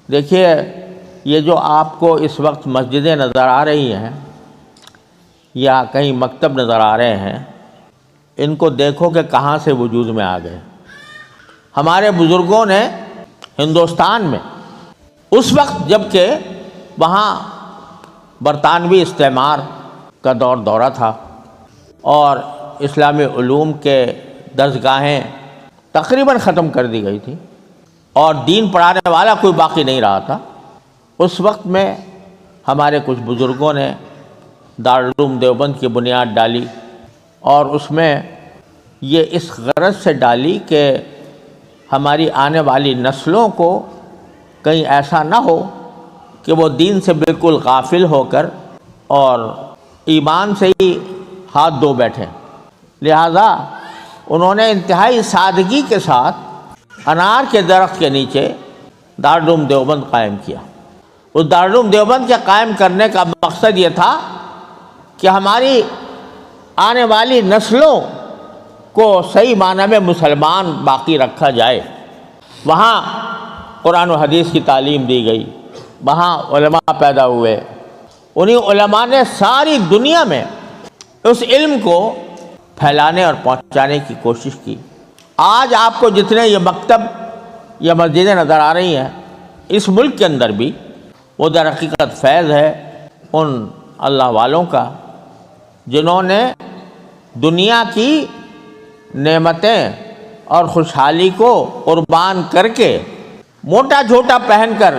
دیکھیے یہ جو آپ کو اس وقت مسجدیں نظر آ رہی ہیں یا کہیں مکتب نظر آ رہے ہیں، ان کو دیکھو کہ کہاں سے وجود میں آ گئے۔ ہمارے بزرگوں نے ہندوستان میں اس وقت جب کہ وہاں برطانوی استعمار کا دورہ تھا اور اسلامی علوم کے درسگاہیں تقریباً ختم کر دی گئی تھی اور دین پڑھانے والا کوئی باقی نہیں رہا تھا، اس وقت میں ہمارے کچھ بزرگوں نے دارالعلوم دیوبند کی بنیاد ڈالی، اور اس میں یہ اس غرض سے ڈالی کہ ہماری آنے والی نسلوں کو کہیں ایسا نہ ہو کہ وہ دین سے بالکل غافل ہو کر اور ایمان سے ہی ہاتھ دھو بیٹھیں۔ لہذا انہوں نے انتہائی سادگی کے ساتھ انار کے درخت کے نیچے دارالعلوم دیوبند قائم کیا۔ اس دارالعلوم دیوبند کے قائم کرنے کا مقصد یہ تھا کہ ہماری آنے والی نسلوں کو صحیح معنی میں مسلمان باقی رکھا جائے۔ وہاں قرآن و حدیث کی تعلیم دی گئی، وہاں علماء پیدا ہوئے، انہی علماء نے ساری دنیا میں اس علم کو پھیلانے اور پہنچانے کی کوشش کی۔ آج آپ کو جتنے یہ مکتب یا مسجدیں نظر آ رہی ہیں اس ملک کے اندر بھی، وہ در حقیقت فیض ہے ان اللہ والوں کا جنہوں نے دنیا کی نعمتیں اور خوشحالی کو قربان کر کے، موٹا جھوٹا پہن کر،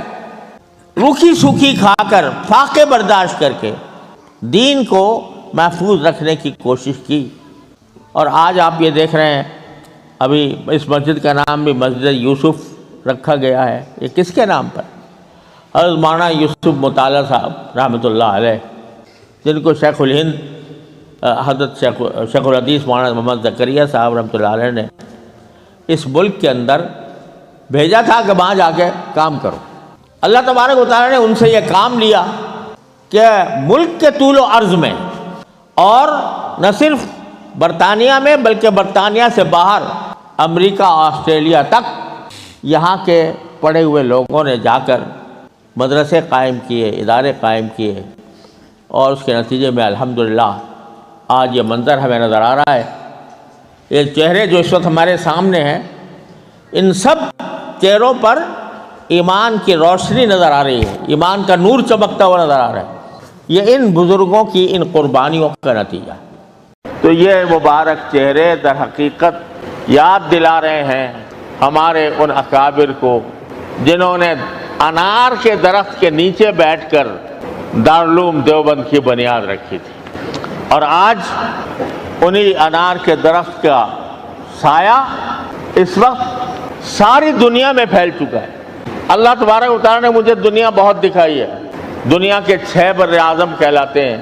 روکھی سوکھی کھا کر، فاقے برداشت کر کے دین کو محفوظ رکھنے کی کوشش کی۔ اور آج آپ یہ دیکھ رہے ہیں، ابھی اس مسجد کا نام بھی مسجد یوسف رکھا گیا ہے۔ یہ کس کے نام پر؟ حضرت مولانا یوسف مطالعہ صاحب رحمۃ اللہ علیہ، جن کو شیخ الہند حضرت شیخ الحدیث مولانا محمد زکریا صاحب رحمۃ اللہ علیہ نے اس ملک کے اندر بھیجا تھا کہ وہاں جا کے کام کرو۔ اللہ تبارک و تعالیٰ نے ان سے یہ کام لیا کہ ملک کے طول و عرض میں، اور نہ صرف برطانیہ میں بلکہ برطانیہ سے باہر امریکہ آسٹریلیا تک یہاں کے پڑھے ہوئے لوگوں نے جا کر مدرسے قائم کیے، ادارے قائم کیے، اور اس کے نتیجے میں الحمدللہ آج یہ منظر ہمیں نظر آ رہا ہے۔ یہ چہرے جو اس وقت ہمارے سامنے ہیں، ان سب چہروں پر ایمان کی روشنی نظر آ رہی ہے، ایمان کا نور چمکتا ہوا نظر آ رہا ہے۔ یہ ان بزرگوں کی ان قربانیوں کا نتیجہ ہے۔ تو یہ مبارک چہرے در حقیقت یاد دلا رہے ہیں ہمارے ان اکابر کو جنہوں نے انار کے درخت کے نیچے بیٹھ کر دارالعلوم دیوبند کی بنیاد رکھی تھی، اور آج انہی انار کے درخت کا سایہ اس وقت ساری دنیا میں پھیل چکا ہے۔ اللہ تبارک و تعالیٰ نے مجھے دنیا بہت دکھائی ہے۔ دنیا کے 6 بر اعظم کہلاتے ہیں،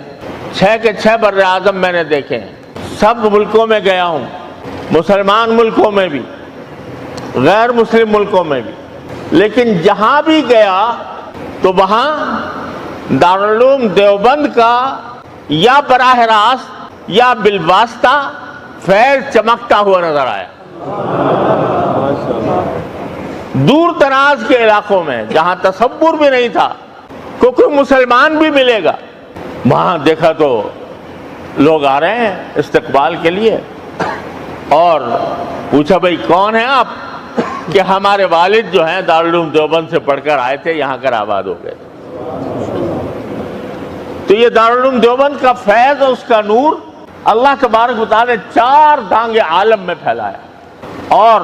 6 کے 6 بر اعظم میں نے دیکھے ہیں۔ سب ملکوں میں گیا ہوں، مسلمان ملکوں میں بھی، غیر مسلم ملکوں میں بھی، لیکن جہاں بھی گیا تو وہاں دارالعلوم دیوبند کا یا براہ راست یا بالواسطہ فیض چمکتا ہوا نظر آیا۔ دور دراز کے علاقوں میں جہاں تصور بھی نہیں تھا کہ کوئی مسلمان بھی ملے گا، وہاں دیکھا تو لوگ آ رہے ہیں استقبال کے لیے، اور پوچھا بھئی کون ہیں آپ؟ کہ ہمارے والد جو ہیں دارالعلوم دیوبند سے پڑھ کر آئے تھے، یہاں کر آباد ہو گئے۔ تو یہ دارالعلوم دیوبند کا فیض اور اس کا نور اللہ تبارک و تعالیٰ نے 4 دانگ عالم میں پھیلایا۔ اور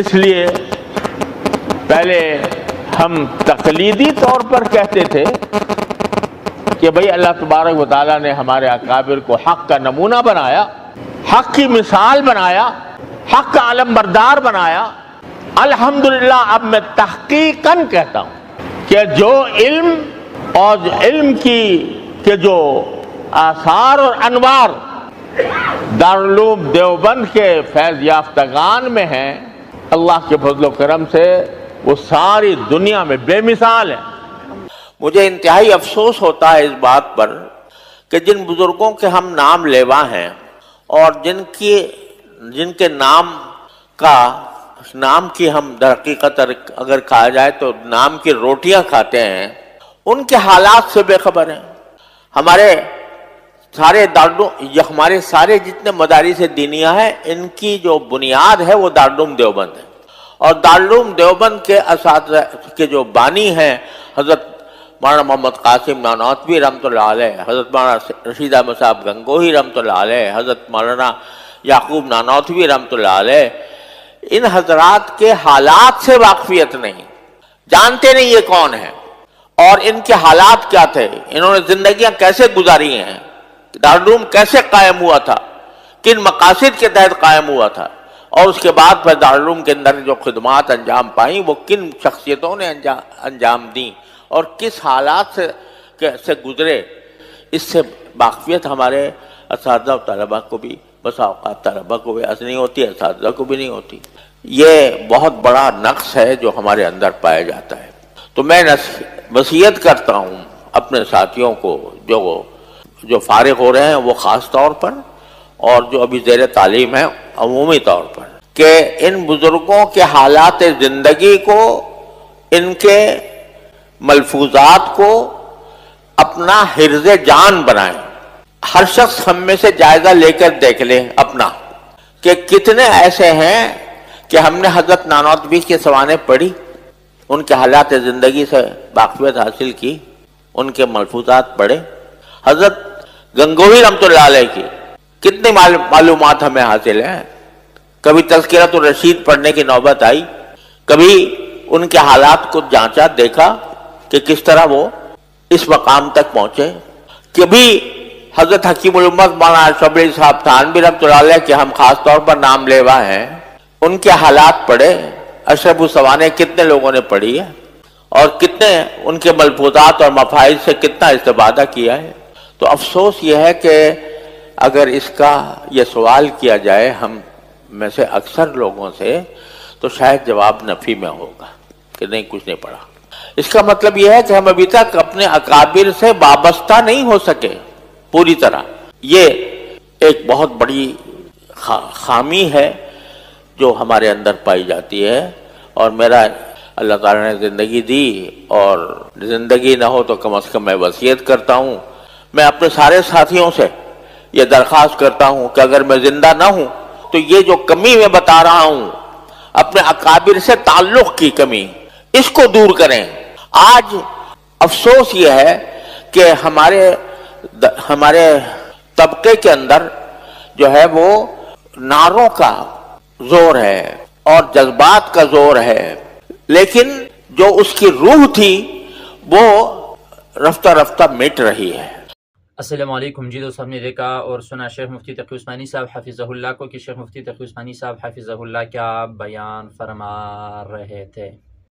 اس لیے پہلے ہم تقلیدی طور پر کہتے تھے کہ بھئی اللہ تبارک و تعالیٰ نے ہمارے اکابر کو حق کا نمونہ بنایا، حق کی مثال بنایا، حق کا علم بردار بنایا۔ الحمدللہ اب میں تحقیقاً کہتا ہوں کہ جو علم اور علم کے جو آثار اور انوار دارالعلوم دیوبند کے فیض یافتگان میں ہیں، اللہ کے فضل و کرم سے وہ ساری دنیا میں بے مثال ہے۔ مجھے انتہائی افسوس ہوتا ہے اس بات پر کہ جن بزرگوں کے ہم نام لیوا ہیں اور جن کے نام کا نام کی ہم در حقیقت اگر کہا جائے تو نام کی روٹیاں کھاتے ہیں، ان کے حالات سے بے خبر ہیں۔ ہمارے سارے جتنے مدارس دینیہ ہیں، ان کی جو بنیاد ہے وہ دارالعلوم دیوبند ہے، اور دارالعلوم دیوبند کے اساتذہ کے جو بانی ہیں حضرت مولانا محمد قاسم نانوتوی رحمۃ اللہ علیہ، حضرت مولانا رشید احمد صاحب گنگوہی رحمۃ اللہ علیہ، حضرت مولانا یعقوب نانوتوی رحمۃ اللہ علیہ، ان حضرات کے حالات سے واقفیت نہیں، جانتے نہیں یہ کون ہے اور ان کے حالات کیا تھے، انہوں نے زندگیاں کیسے گزاری ہیں، دارالعلوم کیسے قائم ہوا تھا، کن مقاصد کے تحت قائم ہوا تھا، اور اس کے بعد پھر دارالعلوم کے اندر جو خدمات انجام پائیں وہ کن شخصیتوں نے انجام دیں اور کس حالات سے گزرے، اس سے واقفیت ہمارے اساتذہ و طلبہ کو بھی، بس اوقات طلبہ کو بھی نہیں ہوتی، اساتذہ کو بھی نہیں ہوتی۔ یہ بہت بڑا نقص ہے جو ہمارے اندر پایا جاتا ہے۔ تو میں وصیت کرتا ہوں اپنے ساتھیوں کو جو فارغ ہو رہے ہیں وہ خاص طور پر، اور جو ابھی زیر تعلیم ہیں عمومی طور پر، کہ ان بزرگوں کے حالات زندگی کو، ان کے ملفوظات کو اپنا حرز جان بنائیں۔ ہر شخص ہم میں سے جائزہ لے کر دیکھ لے اپنا، کہ کتنے ایسے ہیں کہ ہم نے حضرت نانوتوی کی سوانح پڑھی، ان کے حالات زندگی سے واقفیت حاصل کی، ان کے ملفوظات پڑھے، حضرت گنگوہی رحمۃ اللہ علیہ کی کتنی معلومات ہمیں حاصل ہیں، کبھی تذکرۃ الرشید پڑھنے کی نوبت آئی، کبھی ان کے حالات کو جانچا، دیکھا کہ کس طرح وہ اس مقام تک پہنچے، کبھی حضرت حکیم الامت مولانا شبلی صاحب تھانوی رحمۃ اللہ علیہ کے ہم خاص طور پر نام لیوا ہیں، ان کے حالات پڑھے، اشرف السوانح کتنے لوگوں نے پڑھی ہے اور کتنے ان کے ملفوظات اور مفاہیم سے کتنا استفادہ کیا ہے۔ تو افسوس یہ ہے کہ اگر اس کا یہ سوال کیا جائے ہم میں سے اکثر لوگوں سے، تو شاید جواب نفی میں ہوگا کہ نہیں، کچھ نہیں پڑھا۔ اس کا مطلب یہ ہے کہ ہم ابھی تک اپنے اکابر سے وابستہ نہیں ہو سکے پوری طرح۔ یہ ایک بہت بڑی خامی ہے جو ہمارے اندر پائی جاتی ہے، اور میرا اللہ تعالیٰ نے زندگی دی، اور زندگی نہ ہو تو کم از کم میں وصیت کرتا ہوں، میں اپنے سارے ساتھیوں سے یہ درخواست کرتا ہوں کہ اگر میں زندہ نہ ہوں تو یہ جو کمی میں بتا رہا ہوں، اپنے اکابر سے تعلق کی کمی، اس کو دور کریں۔ آج افسوس یہ ہے کہ ہمارے طبقے کے اندر جو ہے وہ نعروں کا زور ہے اور جذبات کا زور ہے، لیکن جو اس کی روح تھی وہ رفتہ رفتہ مٹ رہی ہے۔ السلام علیکم جی دوست، ہم نے دیکھا اور سنا شیخ مفتی تقی عثمانی صاحب حفظہ اللہ کو کہ شیخ مفتی تقی عثمانی صاحب حفظہ اللہ کیا بیان فرما رہے تھے۔